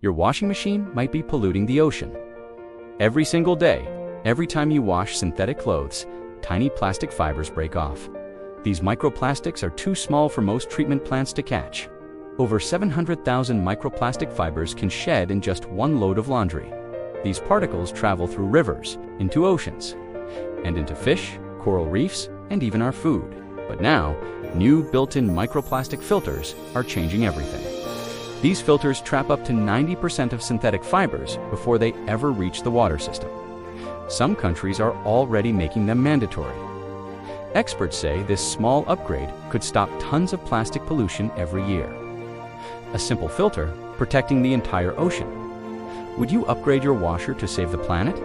Your washing machine might be polluting the ocean. Every single day, every time you wash synthetic clothes, tiny plastic fibers break off. These microplastics are too small for most treatment plants to catch. Over 700,000 microplastic fibers can shed in just one load of laundry. These particles travel through rivers, into oceans, and into fish, coral reefs, and even our food. But now, new built-in microplastic filters are changing everything. These filters trap up to 90% of synthetic fibers before they ever reach the water system. Some countries are already making them mandatory. Experts say this small upgrade could stop tons of plastic pollution every year. A simple filter protecting the entire ocean. Would you upgrade your washer to save the planet?